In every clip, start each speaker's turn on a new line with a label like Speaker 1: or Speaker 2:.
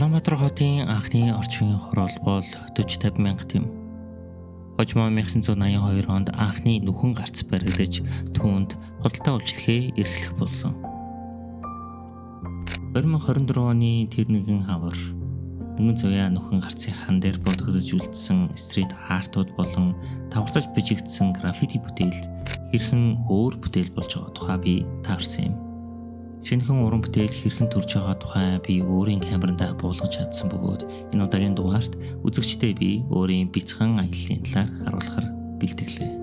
Speaker 1: Улаанбаатар хотын анхны орчмын хороол бол 40-50 мянга тийм. Хожим 1982 онд анхны нүхэн гарц баригдаж түүнд худалдаа үйлчлэгээ эрхлэх болсон. 2024 оны тэр нэгэн хавар мөнгөн зуяа нүхэн гарцын хан дээр бодогдож үлдсэн стрит артууд болон тавхарлаж бичигдсэн граффити бүтээлд хэрхэн өөр бүтээл болж байгаа тухай би таарсан юм. Шинэхэн уран бүтээл хэрхэн төрж байгаа тухай би өөрийн камерандаа буулгаж чадсан бөгөөд энэ удаагийн дугаарт үзэгчдээ би өөрийн бяцхан аяллаа талаар харуулахар бэлтгэлээ.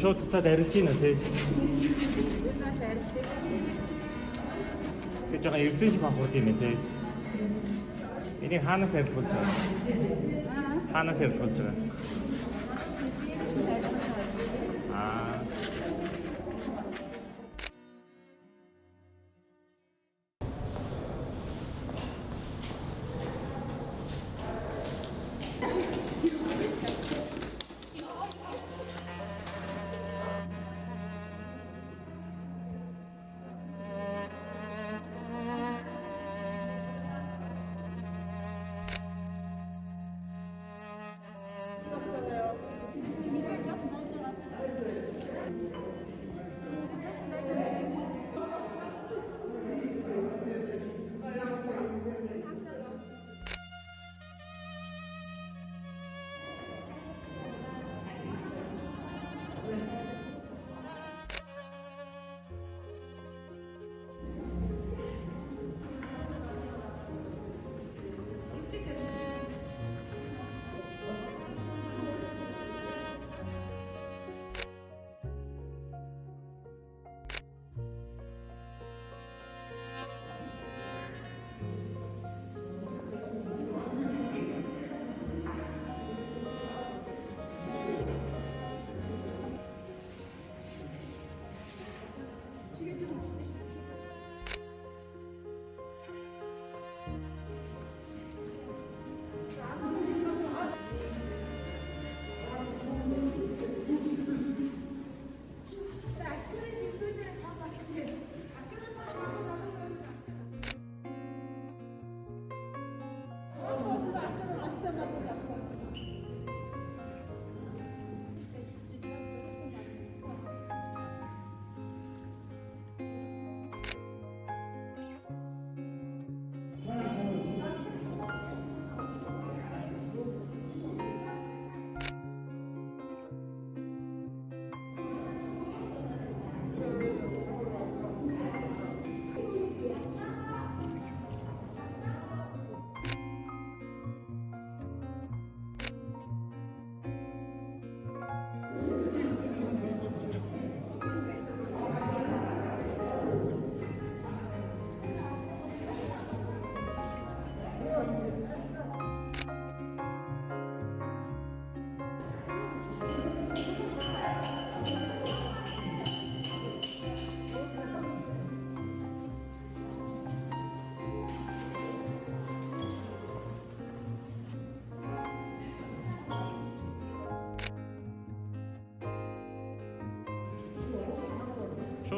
Speaker 2: Шууд цаад арилж байна тий. Гэж байгаа эрдэн шиг бахууд юм тий. Энийг хаанаас арилгуулж байгаа? Хаанаас арилгуулж байгаа?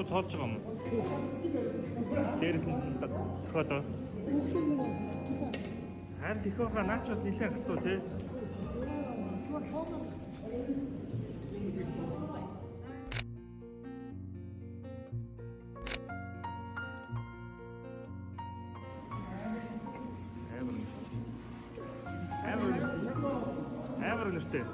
Speaker 2: шууд цоолж байгаа юм. Дээрээс нь зөхөөд. Харин тэхөөхөө наач бас нэлээд хатуу тий. Амар нэртэй.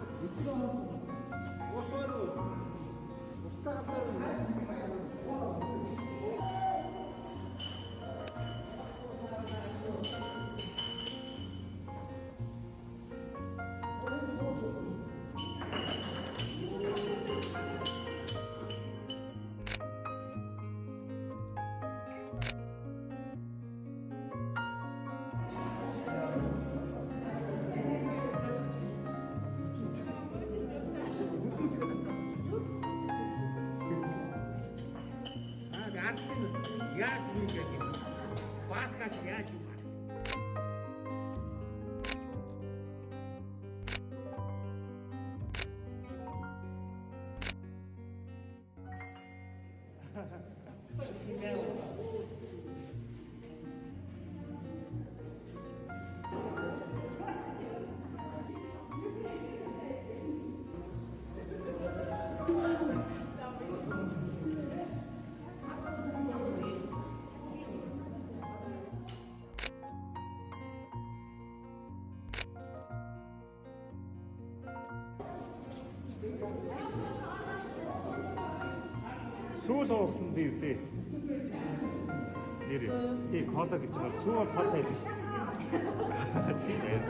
Speaker 3: Яаж юу гэх юм. Баасгаж яаж юу.
Speaker 2: Сүүл уугсан дээр дээ. Нэр тий кола гэж байгаа сүүл хот байлаа шүү. Тийм ээ.